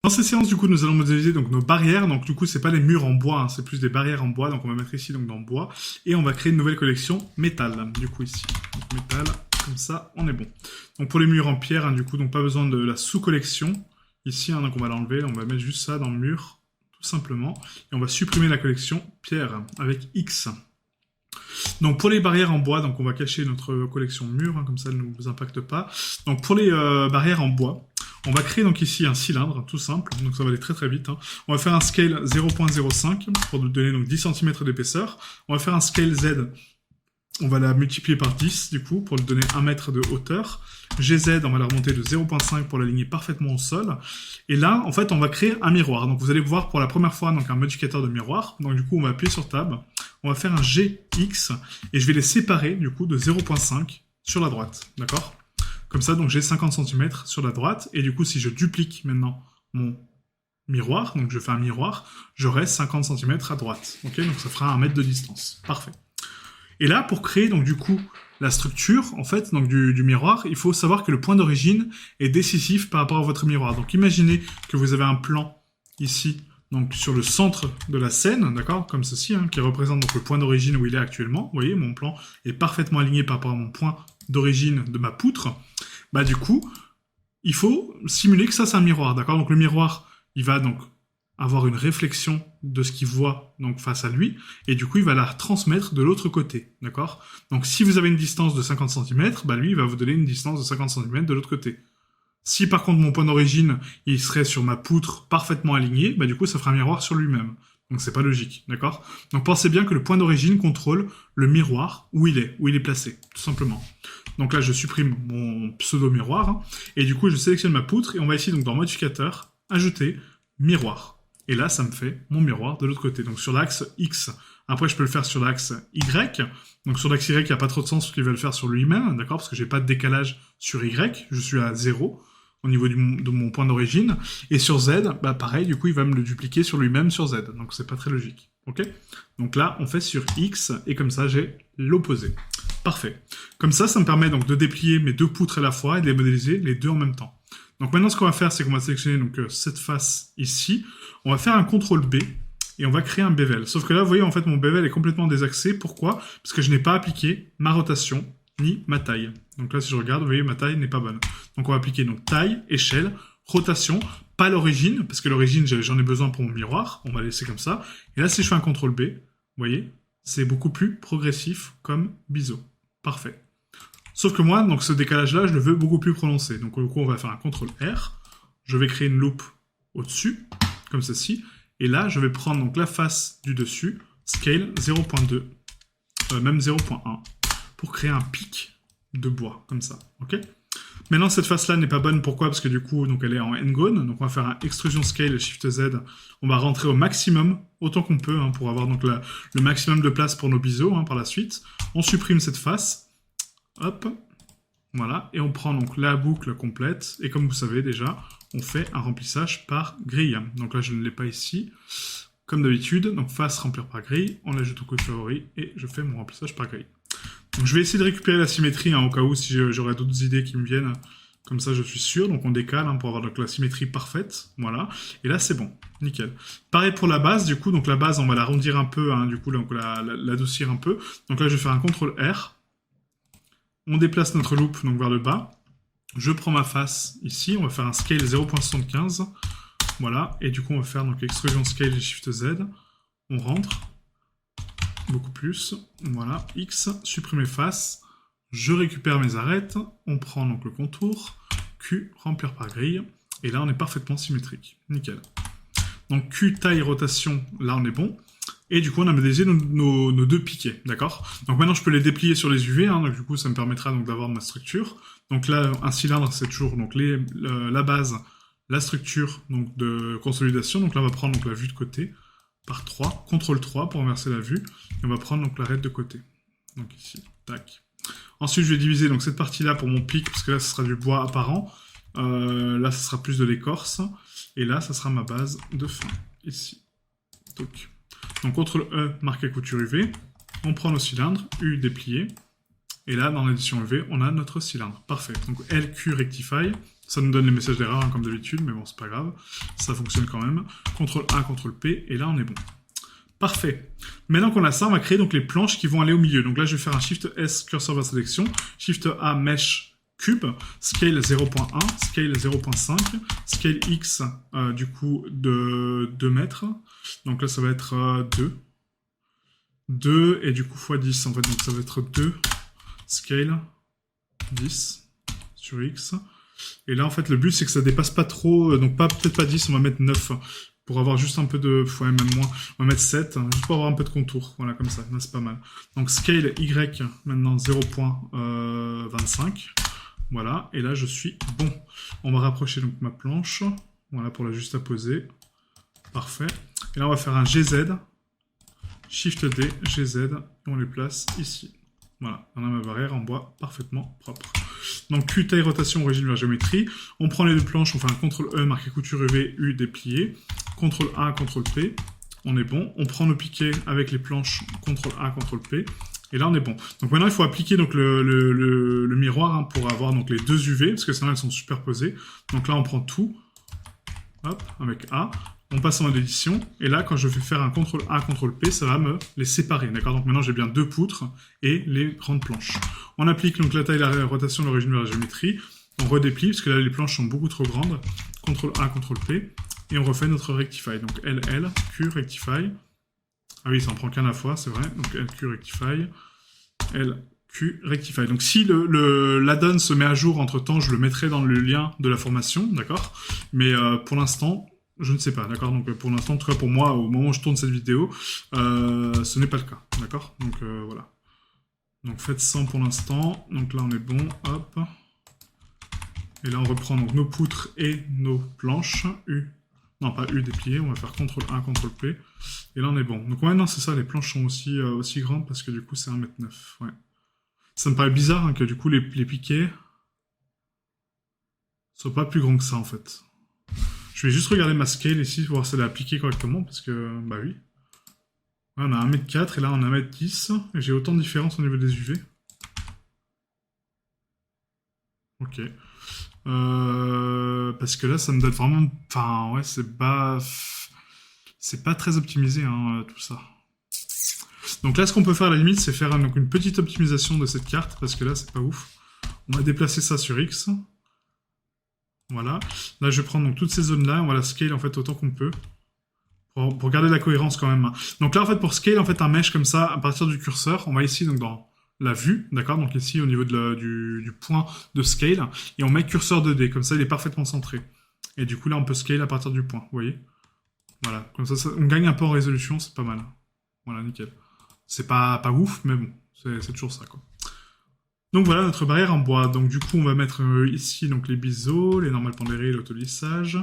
Dans cette séance, du coup, nous allons modéliser donc nos barrières. Donc, du coup, c'est pas les murs en bois, hein, c'est plus des barrières en bois. Donc, on va mettre ici donc dans bois et on va créer une nouvelle collection métal. Du coup, ici, donc, métal, comme ça, on est bon. Donc, pour les murs en pierre, hein, du coup, donc pas besoin de la sous-collection. Ici, hein, donc on va l'enlever, on va mettre juste ça dans le mur, tout simplement, et on va supprimer la collection pierre avec X. Donc pour les barrières en bois, donc on va cacher notre collection mur, hein, comme ça elle ne nous impacte pas. Donc pour les barrières en bois, on va créer donc ici un cylindre, tout simple, donc ça va aller très très vite. Hein. On va faire un scale 0.05 pour nous donner donc 10 cm d'épaisseur. On va faire un scale Z, on va la multiplier par 10 du coup pour lui donner 1 mètre de hauteur. GZ, on va la remonter de 0.5 pour l'aligner parfaitement au sol. Et là, en fait, on va créer un miroir. Donc vous allez voir pour la première fois donc un modificateur de miroir. Donc du coup, on va appuyer sur Tab. On va faire un GX et je vais les séparer du coup de 0.5 sur la droite. D'accord? Comme ça, donc j'ai 50 cm sur la droite. Et du coup, si je duplique maintenant mon miroir, donc je fais un miroir, j'aurai 50 cm à droite. Ok? Donc ça fera 1 mètre de distance. Parfait. Et là, pour créer donc du coup la structure en fait donc du miroir, il faut savoir que le point d'origine est décisif par rapport à votre miroir. Donc imaginez que vous avez un plan ici donc sur le centre de la scène, d'accord, comme ceci, hein, qui représente donc le point d'origine où il est actuellement. Vous voyez, mon plan est parfaitement aligné par rapport à mon point d'origine de ma poutre. Bah du coup, il faut simuler que ça c'est un miroir, d'accord. Donc le miroir, il va donc avoir une réflexion de ce qu'il voit donc face à lui, et du coup il va la transmettre de l'autre côté, d'accord? Donc si vous avez une distance de 50 cm, bah lui il va vous donner une distance de 50 cm de l'autre côté. Si par contre mon point d'origine il serait sur ma poutre parfaitement aligné, bah du coup ça fera un miroir sur lui-même. Donc c'est pas logique, d'accord? Donc pensez bien que le point d'origine contrôle le miroir où il est placé, tout simplement. Donc là je supprime mon pseudo-miroir, hein, et du coup je sélectionne ma poutre, et on va ici donc dans modificateur, ajouter miroir. Et là, ça me fait mon miroir de l'autre côté, donc sur l'axe X. Après, je peux le faire sur l'axe Y. Donc sur l'axe Y, il n'y a pas trop de sens parce qu'il va le faire sur lui-même, d'accord? Parce que j'ai pas de décalage sur Y, je suis à 0 au niveau de mon point d'origine. Et sur Z, bah pareil, du coup, il va me le dupliquer sur lui-même sur Z. Donc c'est pas très logique, ok? Donc là, on fait sur X, et comme ça, j'ai l'opposé. Parfait. Comme ça me permet donc de déplier mes deux poutres à la fois et de les modéliser les deux en même temps. Donc maintenant, ce qu'on va faire, c'est qu'on va sélectionner donc, cette face ici. On va faire un CTRL B et on va créer un bevel. Sauf que là, vous voyez, en fait, mon bevel est complètement désaxé. Pourquoi? Parce que je n'ai pas appliqué ma rotation ni ma taille. Donc là, si je regarde, vous voyez, ma taille n'est pas bonne. Donc on va appliquer donc taille, échelle, rotation, pas l'origine, parce que l'origine, j'en ai besoin pour mon miroir. On va laisser comme ça. Et là, si je fais un CTRL B, vous voyez, c'est beaucoup plus progressif comme biseau. Parfait. Sauf que moi, donc ce décalage-là, je le veux beaucoup plus prononcé. Donc du coup, on va faire un CTRL R. Je vais créer une loupe au-dessus, comme ceci. Et là, je vais prendre donc la face du dessus, scale 0.2, même 0.1, pour créer un pic de bois, comme ça. Ok? Maintenant, cette face-là n'est pas bonne. Pourquoi? Parce que du coup, donc elle est en n-gone. Donc on va faire un extrusion scale, Shift Z. On va rentrer au maximum, autant qu'on peut, hein, pour avoir donc le maximum de place pour nos biseaux, hein, par la suite. On supprime cette face. Hop, voilà, et on prend donc la boucle complète, et comme vous savez déjà, on fait un remplissage par grille. Donc là, je ne l'ai pas ici, comme d'habitude, donc face remplir par grille, on l'ajoute au code favori, et je fais mon remplissage par grille. Donc je vais essayer de récupérer la symétrie, hein, au cas où, si j'aurais d'autres idées qui me viennent, comme ça je suis sûr, donc on décale, hein, pour avoir donc la symétrie parfaite, voilà, et là c'est bon, nickel. Pareil pour la base, du coup, donc la base, on va l'arrondir un peu, hein, du coup, donc l'adoucir un peu, donc là je vais faire un CTRL R, on déplace notre loupe donc vers le bas. Je prends ma face ici. On va faire un scale 0.75. Voilà. Et du coup, on va faire donc extrusion scale et Shift Z. On rentre. Beaucoup plus. Voilà. X. Supprimer face. Je récupère mes arêtes. On prend donc le contour. Q. Remplir par grille. Et là, on est parfaitement symétrique. Nickel. Donc Q, taille, rotation. Là, on est bon. Et du coup, on a modélisé nos deux piquets, d'accord? Donc maintenant, je peux les déplier sur les UV, hein, donc du coup, ça me permettra donc d'avoir ma structure. Donc là, un cylindre, c'est toujours donc la base, la structure donc de consolidation. Donc là, on va prendre donc la vue de côté par 3, CTRL 3 pour inverser la vue, et on va prendre donc l'arête de côté. Donc ici, tac. Ensuite, je vais diviser donc cette partie-là pour mon pic, parce que là, ce sera du bois apparent. Là, ce sera plus de l'écorce, et là, ça sera ma base de fin, ici. Donc CTRL E, marquer couture UV, on prend nos cylindres, U déplié, Et là, dans l'édition EV, on a notre cylindre. Parfait. Donc LQ Rectify. Ça nous donne les messages d'erreur, hein, comme d'habitude, mais bon, c'est pas grave. Ça fonctionne quand même. CTRL A, CTRL P, et là, on est bon. Parfait. Maintenant qu'on a ça, on va créer donc les planches qui vont aller au milieu. Donc là, je vais faire un Shift S, curseur vers sélection. Shift A, Mesh, Cube. Scale 0.1, Scale 0.5. Scale X, du coup, de 2 mètres. Donc là, ça va être 2. 2, et du coup, x 10, en fait. Donc ça va être 2. Scale 10 sur X. Et là, en fait, le but, c'est que ça dépasse pas trop, donc peut-être pas 10, on va mettre 9, pour avoir juste un peu de, ouais, même moins, on va mettre 7, juste pour avoir un peu de contour, voilà, comme ça, là, c'est pas mal. Donc, scale Y, maintenant 0.25, voilà, et là, je suis bon. On va rapprocher donc ma planche, voilà, pour la juxtaposer, parfait. Et là, on va faire un GZ, Shift D, GZ, et on les place ici. Voilà, on a ma barrière en bois parfaitement propre. Donc Q, taille, rotation, origine vers géométrie. On prend les deux planches, on fait un CTRL E, marqué couture UV, U, déplié. CTRL A, CTRL P. On est bon. On prend nos piquets avec les planches, CTRL A, CTRL P. Et là, on est bon. Donc maintenant, il faut appliquer donc, le miroir, hein, pour avoir donc, les deux UV, parce que sinon, elles sont superposées. Donc là, on prend tout. Hop, avec A. On passe en mode édition, et là, quand je vais faire un CTRL A, CTRL P, ça va me les séparer, d'accord? Donc maintenant, j'ai bien deux poutres et les grandes planches. On applique donc la taille, la rotation, l'origine de la géométrie. On redéplie, parce que là, les planches sont beaucoup trop grandes. CTRL A, CTRL P, et on refait notre Rectify. Donc LL, Q, Rectify. Ah oui, ça en prend qu'un à la fois, c'est vrai. Donc LQ, Rectify. LQ, Rectify. Donc si l'add-on se met à jour entre-temps, je le mettrai dans le lien de la formation, d'accord? Mais pour l'instant... je ne sais pas, d'accord? Donc pour l'instant, en tout cas pour moi, au moment où je tourne cette vidéo, ce n'est pas le cas, d'accord? Donc voilà. Donc faites 100 pour l'instant. Donc là on est bon, hop. Et là on reprend donc nos poutres et nos planches. U. Non, pas U déplié, on va faire CTRL A, CTRL P. Et là on est bon. Donc ouais, non, c'est ça, les planches sont aussi grandes parce que du coup c'est 1,9 m. Ouais. Ça me paraît bizarre, hein, que du coup les piquets soient pas plus grands que ça en fait. Je vais juste regarder ma scale ici pour voir si elle est appliquée correctement, parce que, bah oui. Ouais, on a 1,4 m et là on a 1,10 m, et j'ai autant de différence au niveau des UV. Ok. Parce que là, ça me donne vraiment... Enfin, ouais, c'est pas très optimisé, hein, tout ça. Donc là, ce qu'on peut faire à la limite, c'est faire donc, une petite optimisation de cette carte, parce que là, c'est pas ouf. On va déplacer ça sur X. Voilà. Là, je vais prendre donc, toutes ces zones-là. On va la scale en fait autant qu'on peut. Pour garder la cohérence quand même. Hein. Donc là, en fait, pour scale en fait, un mesh comme ça, à partir du curseur, on va ici donc dans la vue, d'accord? Donc ici, au niveau du point de scale. Et on met curseur 2D. Comme ça, il est parfaitement centré. Et du coup, là, on peut scale à partir du point. Vous voyez? Voilà. Comme ça, on gagne un peu en résolution. C'est pas mal. Voilà, nickel. C'est pas ouf, mais bon. C'est toujours ça, quoi. Donc voilà notre barrière en bois. Donc du coup on va mettre ici donc les biseaux, les normales pondérées, l'autolissage.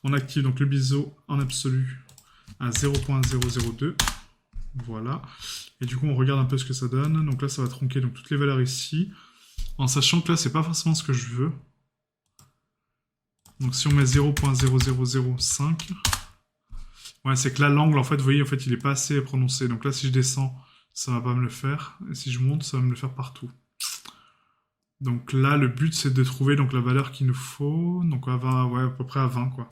On active donc le biseau en absolu à 0.002. Voilà. Et du coup on regarde un peu ce que ça donne. Donc là ça va tronquer donc toutes les valeurs ici. En sachant que là c'est pas forcément ce que je veux. Donc si on met 0.0005. Ouais, c'est que là l'angle en fait, vous voyez, en fait il est pas assez prononcé. Donc là si je descends, ça va pas me le faire. Et si je monte, ça va me le faire partout. Donc là, le but, c'est de trouver donc, la valeur qu'il nous faut. Donc à 20, ouais, à peu près à 20, quoi.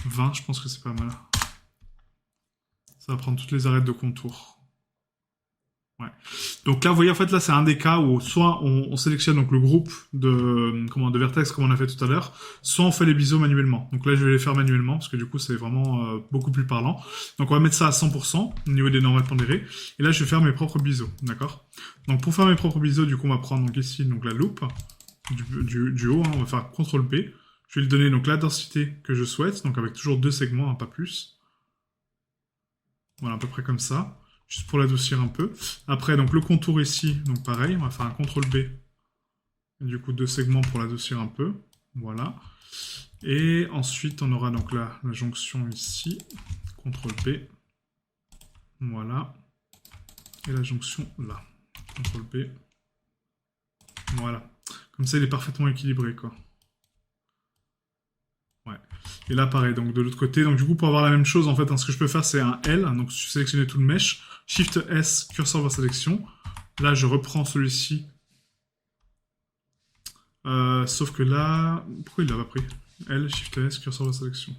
20, je pense que c'est pas mal. Ça va prendre toutes les arêtes de contour. Ouais. Donc là, vous voyez, en fait, là, c'est un des cas où soit on sélectionne donc, le groupe de vertex, comme on a fait tout à l'heure, soit on fait les biseaux manuellement. Donc là, je vais les faire manuellement, parce que du coup, c'est vraiment beaucoup plus parlant. Donc on va mettre ça à 100% au niveau des normales pondérées. Et là, je vais faire mes propres biseaux, d'accord? Donc pour faire mes propres biseaux, du coup, on va prendre donc, ici donc, la loupe du haut. Hein, on va faire CTRL B. Je vais lui donner donc, la densité que je souhaite, donc avec toujours 2 segments, hein, pas plus. Voilà, à peu près comme ça. Juste pour l'adoucir un peu. Après, donc le contour ici, donc pareil, on va faire un CTRL B. Et du coup, 2 segments pour l'adoucir un peu. Voilà. Et ensuite, on aura donc la jonction ici. CTRL B. Voilà. Et la jonction là. CTRL B. Voilà. Comme ça, il est parfaitement équilibré, quoi. Ouais. Et là, pareil, donc de l'autre côté, donc du coup, pour avoir la même chose, en fait, hein, ce que je peux faire, c'est un L, donc sélectionner tout le mesh, Shift S, curseur vers sélection. Là, je reprends celui-ci Sauf que là... Pourquoi il l'a pas pris? L, Shift S, curseur de sélection.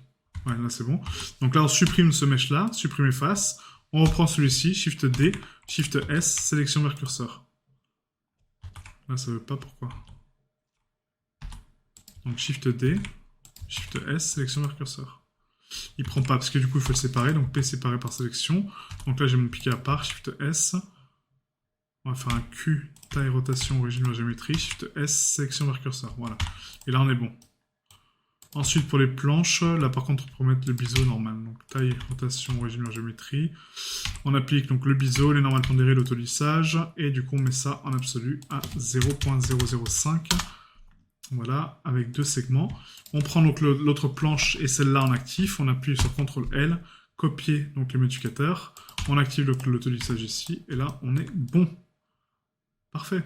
Ouais, là c'est bon. Donc là on supprime ce mesh-là, supprimer face. On reprend celui-ci, Shift D, Shift S, sélection vers curseur. Là ça veut pas pourquoi. Donc Shift D, Shift S, sélection vers curseur. Il prend pas parce que du coup il faut le séparer, donc P séparé par sélection. Donc là j'ai mon piqué à part, Shift S. On va faire un Q, taille, rotation, origine vers géométrie, Shift S, sélection vers curseur. Voilà. Et là on est bon. Ensuite pour les planches, là par contre on peut mettre le biseau normal. Donc taille, rotation, origine vers géométrie. On applique donc le biseau, les normales pondérées, l'autolissage. Et du coup on met ça en absolu à 0.005. Voilà, avec 2 segments. On prend donc l'autre planche et celle-là en actif. On appuie sur CTRL L, copier donc les modificateurs. On active l'autolissage ici. Et là, on est bon. Parfait.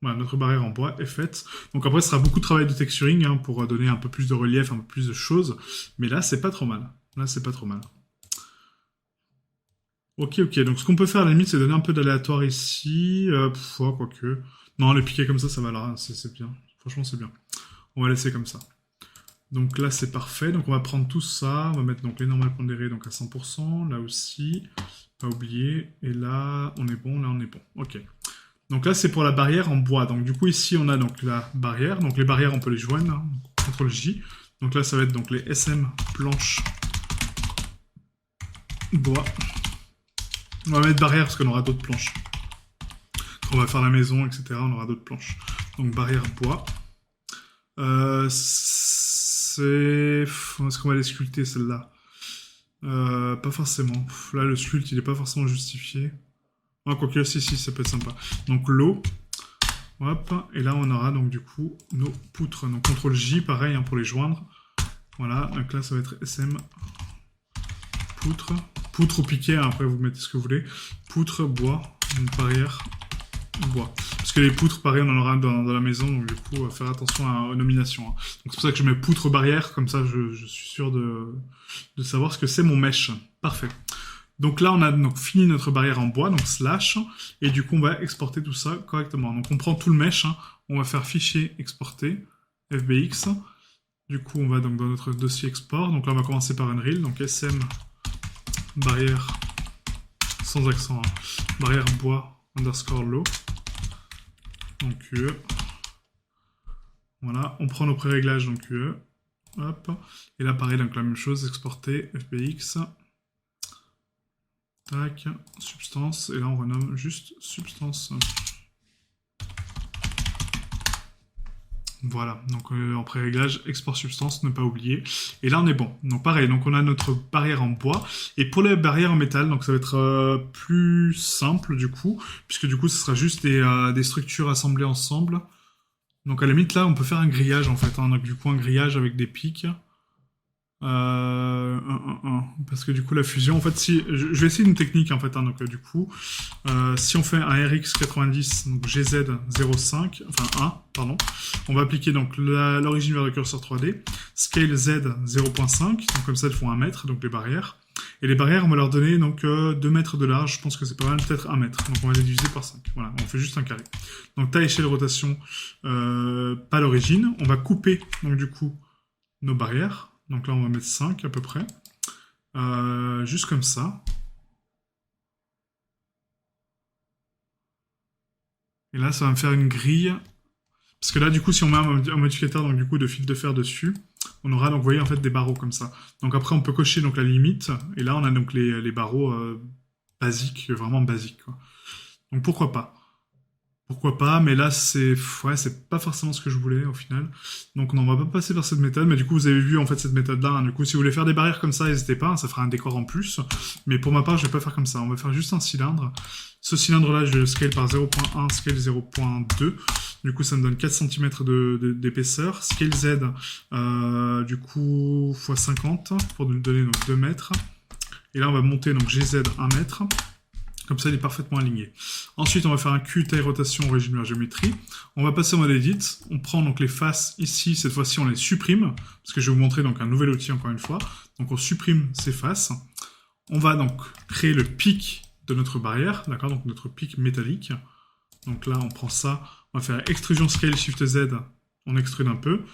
Voilà, notre barrière en bois est faite. Donc après, ce sera beaucoup de travail de texturing hein, pour donner un peu plus de relief, un peu plus de choses. Mais là, c'est pas trop mal. Là, c'est pas trop mal. Ok. Donc ce qu'on peut faire à la limite, c'est donner un peu d'aléatoire ici. Quoique. Non, les piquer comme ça va là. C'est bien. Franchement, c'est bien. On va laisser comme ça. Donc là, c'est parfait. Donc on va prendre tout ça. On va mettre donc les normales pondérées donc à 100%. Là aussi. Pas oublier. Et là, on est bon. Là, on est bon. Ok. Donc là, c'est pour la barrière en bois. Donc du coup, ici, on a donc la barrière. Donc les barrières, on peut les joindre. Hein. CTRL J. Donc là, ça va être donc les SM planches bois. On va mettre barrière parce qu'on aura d'autres planches. Quand on va faire la maison, etc., on aura d'autres planches. Donc barrière bois. Est-ce qu'on va les sculpter celle-là? Pas forcément. Là, le sculpte, il n'est pas forcément justifié. Ah, quoique, si, ça peut être sympa. Donc l'eau. Hop. Et là, on aura donc du coup nos poutres. Donc CTRL J, pareil, hein, pour les joindre. Voilà. Donc là, ça va être SM. Poutre. Poutre ou piquet, hein, après vous mettez ce que vous voulez. Poutre, bois. Une barrière. Bois. Parce que les poutres, pareil, on en aura dans la maison, donc du coup, faire attention aux nominations. Hein. Donc c'est pour ça que je mets poutre barrière, comme ça je suis sûr de savoir ce que c'est mon mesh. Parfait. Donc là, on a donc fini notre barrière en bois, donc slash, et du coup, on va exporter tout ça correctement. Donc on prend tout le mesh, hein, on va faire fichier exporter, FBX. Du coup, on va donc dans notre dossier export. Donc là, on va commencer par Unreal, donc SM barrière sans accent, hein, barrière bois underscore low. Donc QE. Voilà, on prend nos pré-réglages, donc QE. Hop. Et là, pareil, donc la même chose, exporter, FBX. Tac, substance. Et là, on renomme juste substance. Voilà, donc en pré-réglage, export substance, ne pas oublier. Et là, on est bon. Donc pareil, donc on a notre barrière en bois. Et pour les barrières en métal, donc ça va être plus simple du coup, puisque du coup, ce sera juste des structures assemblées ensemble. Donc à la limite, là, on peut faire un grillage en fait. Hein. Donc du coup, un grillage avec des pics. Parce que du coup la fusion en fait si je vais essayer une technique en fait hein, donc du coup si on fait un RX90 donc GZ 0,5 enfin 1 pardon on va appliquer donc l'origine vers le curseur 3D scale Z 0,5 donc comme ça elles font 1 mètre donc les barrières et les barrières on va leur donner donc 2 mètres de large je pense que c'est pas mal peut-être 1 mètre donc on va les diviser par 5 voilà on fait juste un carré donc taille échelle rotation pas l'origine on va couper donc du coup nos barrières. Donc là, on va mettre 5 à peu près. Juste comme ça. Et là, ça va me faire une grille. Parce que là, du coup, si on met un modificateur donc, du coup, de fil de fer dessus, on aura, donc, vous voyez, en fait, des barreaux comme ça. Donc après, on peut cocher donc, la limite. Et là, on a donc les barreaux basiques, vraiment basiques. Quoi. Donc pourquoi pas? Pourquoi pas, mais là, c'est pas forcément ce que je voulais, au final. Donc, on va pas passer par cette méthode, mais du coup, vous avez vu, en fait, cette méthode-là. Hein. Du coup, si vous voulez faire des barrières comme ça, n'hésitez pas, hein, ça fera un décor en plus. Mais pour ma part, je vais pas faire comme ça. On va faire juste un cylindre. Ce cylindre-là, je le scale par 0.1, scale 0.2. Du coup, ça me donne 4 cm d'épaisseur. Scale Z, du coup, x 50, pour nous donner donc 2 mètres. Et là, on va monter donc GZ 1 mètre. Comme ça, il est parfaitement aligné. Ensuite, on va faire un Q, taille, rotation, origine vers géométrie. On va passer en mode Edit. On prend donc les faces ici. Cette fois-ci, on les supprime. Parce que je vais vous montrer donc un nouvel outil encore une fois. Donc, on supprime ces faces. On va donc créer le pic de notre barrière. D'accord? Donc, notre pic métallique. Donc là, on prend ça. On va faire Extrusion Scale Shift Z On extrude un peu.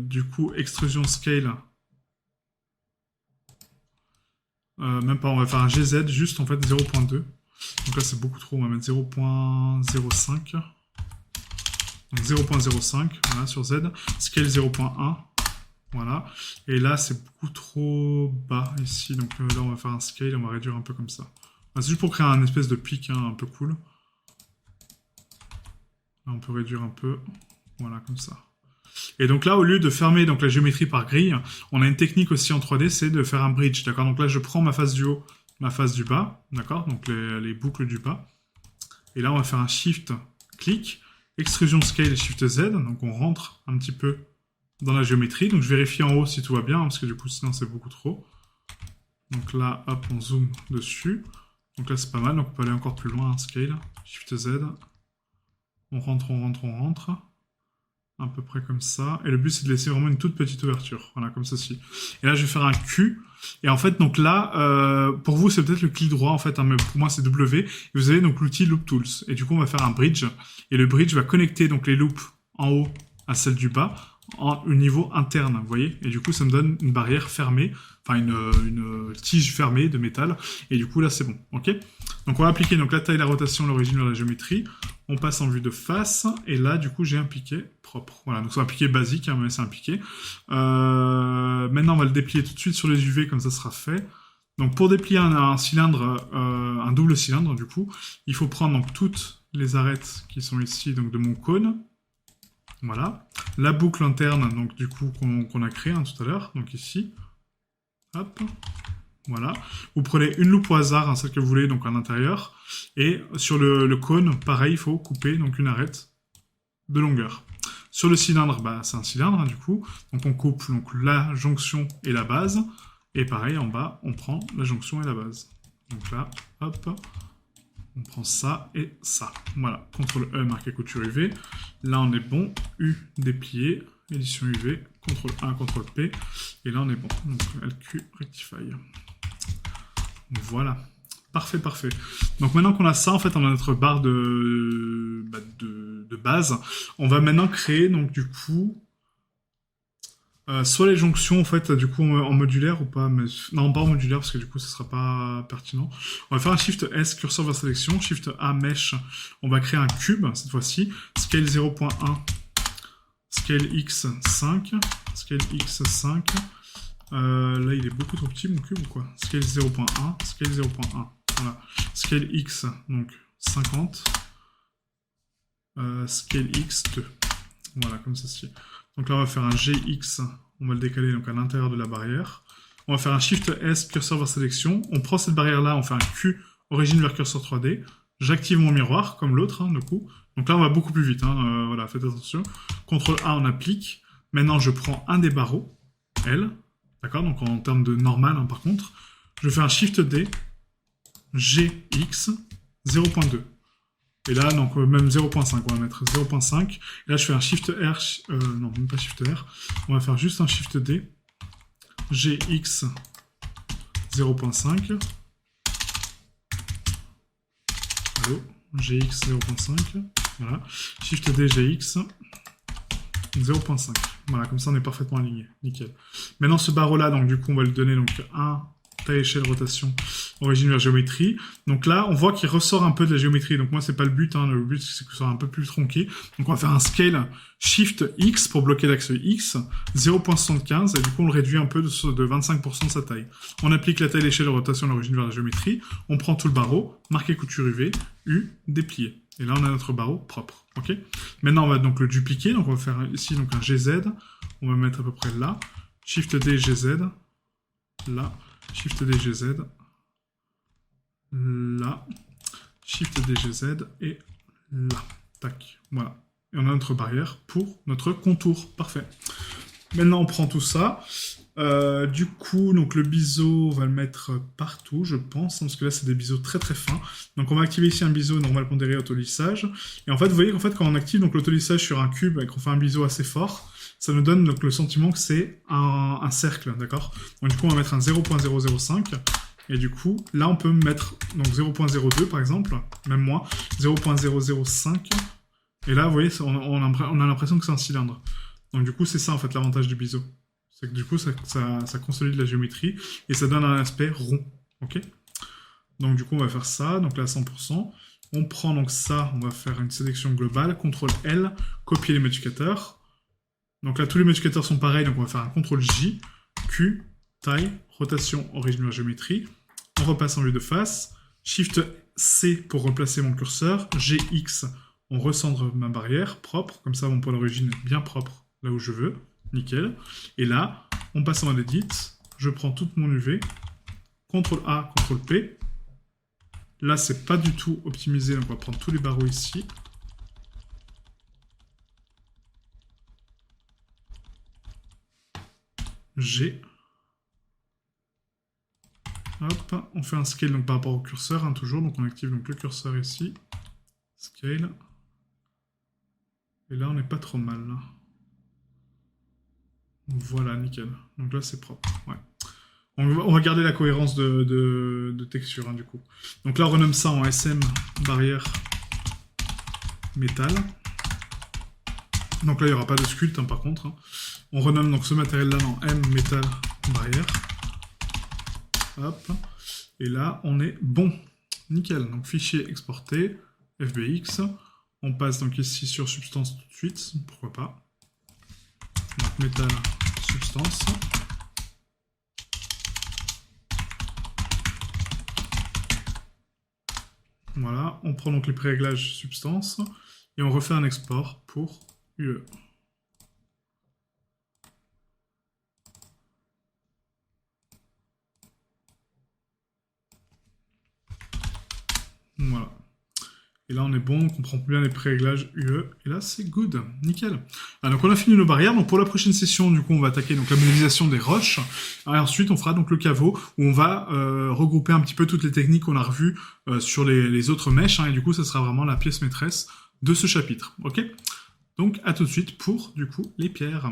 Du coup, extrusion scale. Même pas, on va faire un GZ juste en fait 0.2. Donc là c'est beaucoup trop, on va mettre 0.05. Donc 0.05, voilà, sur Z. Scale 0.1. Voilà. Et là c'est beaucoup trop bas ici. Donc là on va faire un scale et on va réduire un peu comme ça. C'est juste pour créer un espèce de pic hein, un peu cool. Là on peut réduire un peu. Voilà, comme ça. Et donc là, au lieu de fermer donc, la géométrie par grille, on a une technique aussi en 3D, c'est de faire un bridge, d'accord? Donc là, je prends ma face du haut, ma face du bas, d'accord? Donc les boucles du bas. Et là, on va faire un shift, clic, extrusion scale et shift Z. Donc on rentre un petit peu dans la géométrie. Donc je vérifie en haut si tout va bien, hein, parce que du coup, sinon c'est beaucoup trop. Donc là, hop, on zoome dessus. Donc là, c'est pas mal. Donc on peut aller encore plus loin, hein, scale, shift Z. On rentre, on rentre, on rentre. À peu près comme ça. Et le but, c'est de laisser vraiment une toute petite ouverture. Voilà, comme ceci. Et là, je vais faire un Q. Et en fait, donc là, pour vous, c'est peut-être le clic droit, en fait, hein, mais pour moi, c'est W. Et vous avez donc l'outil Loop Tools. Et du coup, on va faire un bridge. Et le bridge va connecter donc les loops en haut à celle du bas au niveau interne, vous voyez. Et du coup, ça me donne une barrière fermée, enfin une tige fermée de métal. Et du coup, là, c'est bon, ok. Donc, on va appliquer donc la taille, la rotation, l'origine de la géométrie. On passe en vue de face. Et là, du coup, j'ai un piqué propre. Voilà, donc c'est un piqué basique, hein, mais c'est un piqué. Maintenant, on va le déplier tout de suite sur les UV, comme ça sera fait. Donc, pour déplier un cylindre, un double cylindre, du coup, il faut prendre donc toutes les arêtes qui sont ici, donc de mon cône. Voilà. La boucle interne, donc du coup, qu'on a créée hein, tout à l'heure, donc ici. Hop. Voilà. Vous prenez une loupe au hasard, hein, celle que vous voulez, donc à l'intérieur. Et sur le cône, pareil, il faut couper donc une arête de longueur. Sur le cylindre, bah, c'est un cylindre, hein, du coup. Donc on coupe donc, la jonction et la base. Et pareil, en bas, on prend la jonction et la base. Donc là, hop. On prend ça et ça. Voilà. CTRL E, marqué couture UV. Là, on est bon. U, déplié. Édition UV. CTRL A, CTRL P. Et là, on est bon. Donc, LQ, Rectify. Voilà. Parfait, parfait. Donc, maintenant qu'on a ça, en fait, on a notre barre de base. On va maintenant créer, donc, du coup... soit les jonctions, en fait, du coup, en modulaire ou pas, mais non, pas en modulaire, parce que du coup, ce sera pas pertinent. On va faire un Shift S, curseur vers sélection, Shift A, Mesh, on va créer un cube, cette fois-ci, Scale 0.1, Scale X 5, Scale X 5, là, il est beaucoup trop petit, mon cube, ou quoi? Scale 0.1, Scale 0.1, voilà. Scale X, donc 50, Scale X 2, voilà, comme ceci. Donc là, on va faire un GX, on va le décaler donc à l'intérieur de la barrière. On va faire un Shift S, curseur vers sélection. On prend cette barrière-là, on fait un Q, origine vers curseur 3D. J'active mon miroir, comme l'autre, hein, du coup. Donc là, on va beaucoup plus vite, hein, voilà, faites attention. CTRL A, on applique. Maintenant, je prends un des barreaux, L, d'accord, donc en termes de normal, hein, par contre. Je fais un Shift D, GX, 0.2. Et là, donc même 0.5, on va mettre 0.5. Et là, je fais un Shift R, non, même pas Shift R. On va faire juste un Shift D. GX 0.5. Allô, GX 0.5. Voilà. Shift D, GX 0.5. Voilà, comme ça, on est parfaitement aligné. Nickel. Maintenant, ce barreau-là, donc du coup, on va lui donner donc 1... taille, échelle, rotation, origine vers géométrie. Donc là, on voit qu'il ressort un peu de la géométrie. Donc moi, c'est pas le but. Hein. Le but, c'est que ce soit un peu plus tronqué. Donc on va faire un scale Shift X pour bloquer l'axe X, 0.75. Et du coup, on le réduit un peu de 25% de sa taille. On applique la taille, l'échelle, la rotation, l'origine vers la géométrie. On prend tout le barreau, marqué couture UV, U, déplié. Et là, on a notre barreau propre. Ok. Maintenant, on va donc le dupliquer. Donc on va faire ici donc un GZ. On va mettre à peu près là. Shift D, GZ. Là. Shift D, GZ, là, Shift D, GZ, et là, tac, voilà. Et on a notre barrière pour notre contour, parfait. Maintenant, on prend tout ça. Du coup, donc le biseau, on va le mettre partout, je pense, hein, parce que là, c'est des biseaux très très fins. Donc, on va activer ici un biseau normal pondéré autolissage. Et en fait, vous voyez qu'en fait, quand on active donc l'autolissage sur un cube et qu'on fait un biseau assez fort, ça nous donne donc le sentiment que c'est un cercle, d'accord? Donc du coup, on va mettre un 0.005, et du coup, là, on peut mettre donc 0.02 par exemple, même moins, 0.005, Et là, vous voyez, on a l'impression que c'est un cylindre. Donc du coup, c'est ça en fait l'avantage du biseau. C'est que du coup, ça consolide la géométrie et ça donne un aspect rond. Ok. Donc du coup, on va faire ça. Donc là, 100%. On prend donc ça, on va faire une sélection globale. CTRL L, copier les modificateurs. Donc là, tous les modificateurs sont pareils, donc on va faire un CTRL J, Q, taille, rotation, origine, géométrie. On repasse en vue de face. Shift C pour replacer mon curseur. GX, on recentre ma barrière propre. Comme ça, mon point d'origine est bien propre là où je veux. Nickel. Et là, on passe en mode Edit. Je prends toute mon UV. CTRL A, CTRL P. Là, c'est pas du tout optimisé, donc on va prendre tous les barreaux ici. G. Hop, on fait un scale donc, par rapport au curseur, hein, toujours. Donc on active donc, le curseur ici. Scale. Et là, on n'est pas trop mal. Là. Voilà, nickel. Donc là, c'est propre. Ouais. On va garder la cohérence de texture, hein, du coup. Donc là, on renomme ça en SM, barrière, métal. Donc là, il n'y aura pas de sculpte, hein, par contre. Hein. On renomme donc ce matériel-là en M, métal, barrière. Hop. Et là, on est bon. Nickel. Donc fichier exporté, FBX. On passe donc ici sur substance tout de suite. Pourquoi pas. Donc métal, substance. Voilà. On prend donc les pré-réglages substance. Et on refait un export pour UE. Voilà. Et là, on est bon, on comprend bien les pré-réglages UE. Et là, c'est good. Nickel. Ah, donc, on a fini nos barrières. Donc, pour la prochaine session, du coup, on va attaquer donc, la modélisation des roches. Et ensuite, on fera donc le caveau où on va regrouper un petit peu toutes les techniques qu'on a revues sur les autres mèches. Hein, et du coup, ça sera vraiment la pièce maîtresse de ce chapitre. Ok ? Donc, à tout de suite pour, du coup, les pierres.